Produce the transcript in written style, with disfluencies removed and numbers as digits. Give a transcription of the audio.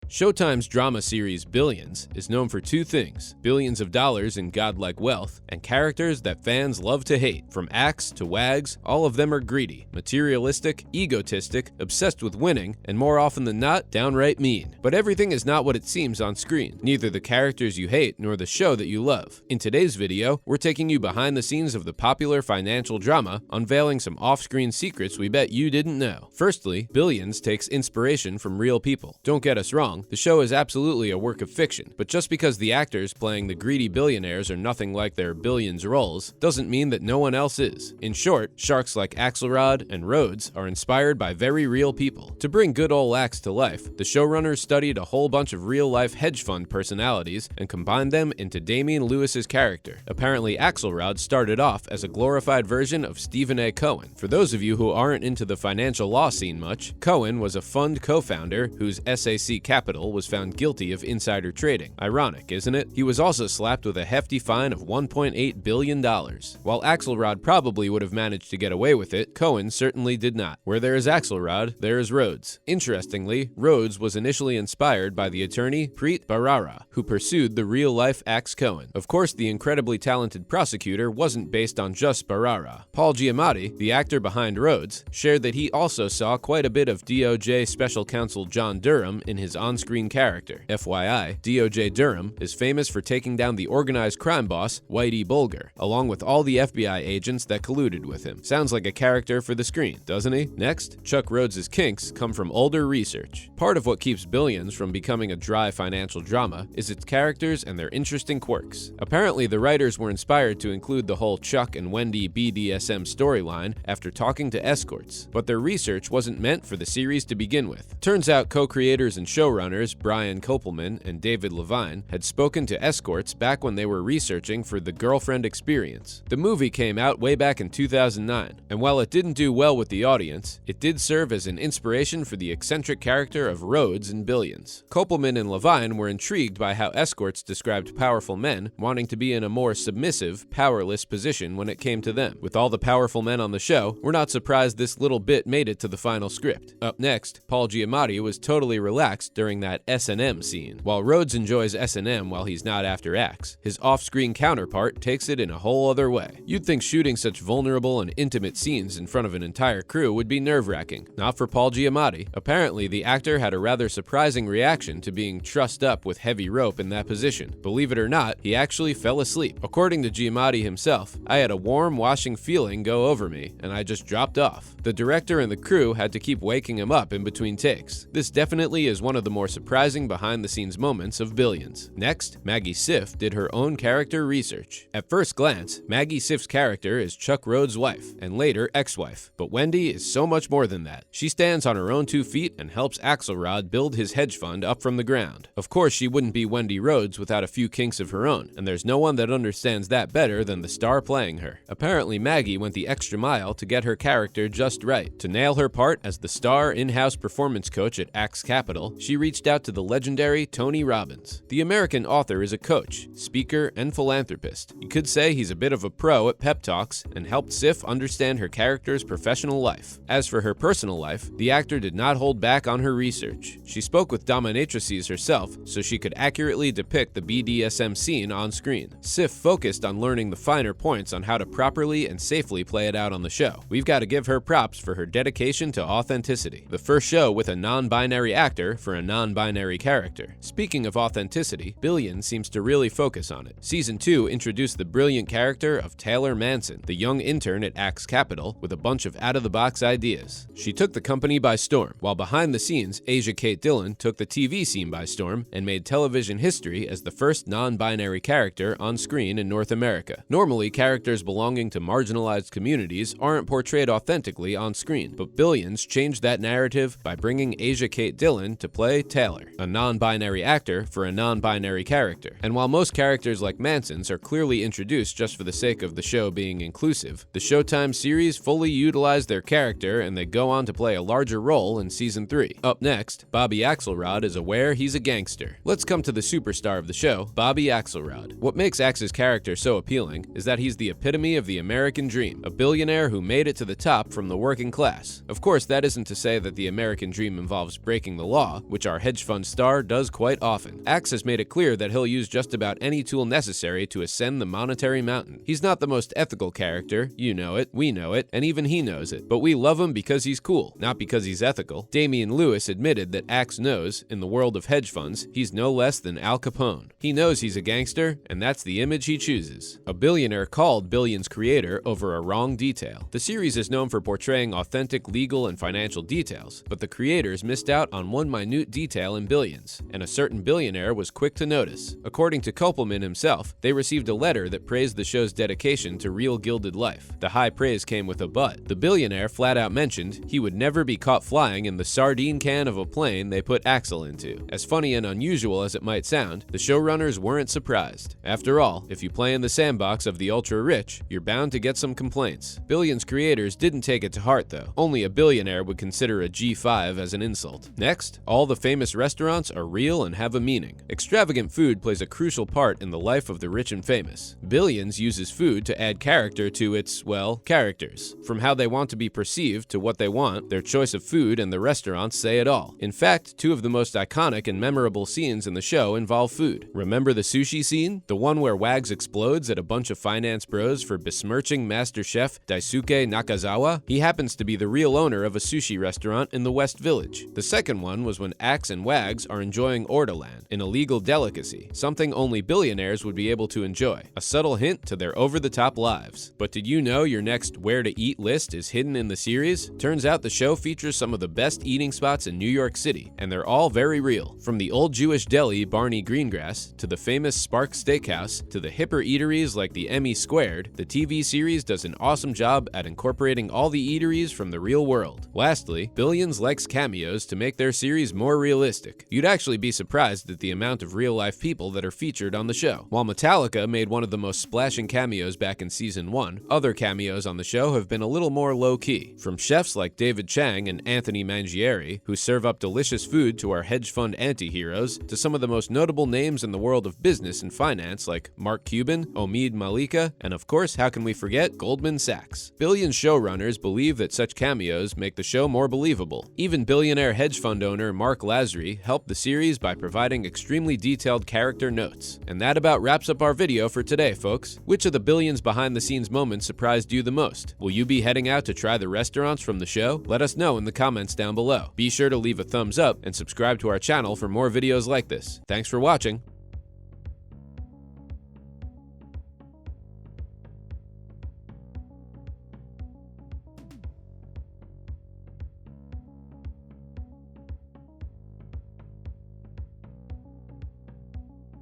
Showtime's drama series Billions is known for two things: billions of dollars in godlike wealth, and characters that fans love to hate. From Axe to Wags, all of them are greedy, materialistic, egotistic, obsessed with winning, and more often than not, downright mean. But everything is not what it seems on screen, neither the characters you hate nor the show that you love. In today's video, we're taking you behind the scenes of the popular financial drama, unveiling some off-screen secrets we bet you didn't know. Firstly, Billions takes inspiration from real people. Don't get us wrong, the show is absolutely a work of fiction, but just because the actors playing the greedy billionaires are nothing like their Billions roles, doesn't mean that no one else is. In short, sharks like Axelrod and Rhoades are inspired by very real people. To bring good ol' Axe to life, the showrunners studied a whole bunch of real-life hedge fund personalities and combined them into Damian Lewis's character. Apparently, Axelrod started off as a glorified version of Stephen A. Cohen. For those of you who aren't into the financial law scene much, Cohen was a fund co-founder whose SAC Capital was found guilty of insider trading. Ironic, isn't it? He was also slapped with a hefty fine of $1.8 billion. While Axelrod probably would have managed to get away with it, Cohen certainly did not. Where there is Axelrod, there is Rhoades. Interestingly, Rhoades was initially inspired by the attorney Preet Bharara, who pursued the real-life Axe Cohen. Of course, the incredibly talented prosecutor wasn't based on just Bharara. Paul Giamatti, the actor behind Rhoades, shared that he also saw quite a bit of DOJ Special Counsel John Durham in his on-screen character. FYI, DOJ Durham is famous for taking down the organized crime boss, Whitey Bulger, along with all the FBI agents that colluded with him. Sounds like a character for the screen, doesn't he? Next, Chuck Rhoades' kinks come from older research. Part of what keeps Billions from becoming a dry financial drama is its characters and their interesting quirks. Apparently, the writers were inspired to include the whole Chuck and Wendy BDSM storyline after talking to escorts, but their research wasn't meant for the series to begin with. Turns out co-creators and showrunners Brian Koppelman and David Levine had spoken to escorts back when they were researching for The Girlfriend Experience. The movie came out way back in 2009, and while it didn't do well with the audience, it did serve as an inspiration for the eccentric character of Rhoades in Billions. Koppelman and Levine were intrigued by how escorts described powerful men wanting to be in a more submissive, powerless position when it came to them. With all the powerful men on the show, we're not surprised this little bit made it to the final script. Up next, Paul Giamatti was totally relaxed during that S&M scene. While Rhoades enjoys S&M while he's not after Axe, his off-screen counterpart takes it in a whole other way. You'd think shooting such vulnerable and intimate scenes in front of an entire crew would be nerve-wracking. Not for Paul Giamatti. Apparently, the actor had a rather surprising reaction to being trussed up with heavy rope in that position. Believe it or not, he actually fell asleep. According to Giamatti himself, "I had a warm, washing feeling go over me, and I just dropped off." The director and the crew had to keep waking him up in between takes. This definitely is one of the more surprising behind-the-scenes moments of Billions. Next, Maggie Siff did her own character research. At first glance, Maggie Siff's character is Chuck Rhoades' wife, and later ex-wife. But Wendy is so much more than that. She stands on her own 2 feet and helps Axelrod build his hedge fund up from the ground. Of course, she wouldn't be Wendy Rhoades without a few kinks of her own, and there's no one that understands that better than the star playing her. Apparently, Maggie went the extra mile to get her character just right. To nail her part as the star in-house performance coach at Axe Capital, she reached out to the legendary Tony Robbins. The American author is a coach, speaker, and philanthropist. You could say he's a bit of a pro at pep talks and helped Siff understand her character's professional life. As for her personal life, the actor did not hold back on her research. She spoke with dominatrices herself so she could accurately depict the BDSM scene on screen. Siff focused on learning the finer points on how to properly and safely play it out on the show. We've got to give her props for her dedication to authenticity. The first show with a non-binary actor for a non-binary character. Speaking of authenticity, Billions seems to really focus on it. Season 2 introduced the brilliant character of Taylor Manson, the young intern at Axe Capital, with a bunch of out-of-the-box ideas. She took the company by storm, while behind the scenes, Asia Kate Dillon took the TV scene by storm and made television history as the first non-binary character on screen in North America. Normally, characters belonging to marginalized communities aren't portrayed authentically on screen, but Billions changed that narrative by bringing Asia Kate Dillon to play Taylor, a non-binary actor for a non-binary character. And while most characters like Manson's are clearly introduced just for the sake of the show being inclusive, the Showtime series fully utilized their character and they go on to play a larger role in Season 3. Up next, Bobby Axelrod is aware he's a gangster. Let's come to the superstar of the show, Bobby Axelrod. What makes Axe's character so appealing is that he's the epitome of the American dream, a billionaire who made it to the top from the working class. Of course, that isn't to say that the American dream involves breaking the law, which are our hedge fund star does quite often. Axe has made it clear that he'll use just about any tool necessary to ascend the monetary mountain. He's not the most ethical character, you know it, we know it, and even he knows it, but we love him because he's cool, not because he's ethical. Damian Lewis admitted that Axe knows, in the world of hedge funds, he's no less than Al Capone. He knows he's a gangster, and that's the image he chooses. A billionaire called Billions' creator over a wrong detail. The series is known for portraying authentic legal and financial details, but the creators missed out on one minute detail in Billions, and a certain billionaire was quick to notice. According to Kopelman himself, they received a letter that praised the show's dedication to real gilded life. The high praise came with a but. The billionaire flat out mentioned he would never be caught flying in the sardine can of a plane they put Axel into. As funny and unusual as it might sound, the showrunners weren't surprised. After all, if you play in the sandbox of the ultra-rich, you're bound to get some complaints. Billions creators didn't take it to heart though. Only a billionaire would consider a G5 as an insult. Next, all the famous restaurants are real and have a meaning. Extravagant food plays a crucial part in the life of the rich and famous. Billions uses food to add character to its, well, characters. From how they want to be perceived to what they want, their choice of food and the restaurants say it all. In fact, two of the most iconic and memorable scenes in the show involve food. Remember the sushi scene? The one where Wags explodes at a bunch of finance bros for besmirching Master Chef Daisuke Nakazawa? He happens to be the real owner of a sushi restaurant in the West Village. The second one was when Axe and Wags are enjoying ortolan, an illegal delicacy, something only billionaires would be able to enjoy. A subtle hint to their over-the-top lives. But did you know your next where to eat list is hidden in the series? Turns out the show features some of the best eating spots in New York City, and they're all very real. From the old Jewish deli Barney Greengrass, to the famous Spark Steakhouse, to the hipper eateries like the Emmy Squared, the TV series does an awesome job at incorporating all the eateries from the real world. Lastly, Billions likes cameos to make their series more realistic. You'd actually be surprised at the amount of real-life people that are featured on the show. While Metallica made one of the most splashing cameos back in season 1, other cameos on the show have been a little more low-key. From chefs like David Chang and Anthony Mangieri, who serve up delicious food to our hedge fund anti-heroes, to some of the most notable names in the world of business and finance like Mark Cuban, Omid Malika, and of course, how can we forget Goldman Sachs? Billions showrunners believe that such cameos make the show more believable. Even billionaire hedge fund owner Mark Lazary helped the series by providing extremely detailed character notes. And that about wraps up our video for today, folks. Which of the Billions behind-the-scenes moments surprised you the most? Will you be heading out to try the restaurants from the show? Let us know in the comments down below. Be sure to leave a thumbs up and subscribe to our channel for more videos like this. Thanks for watching.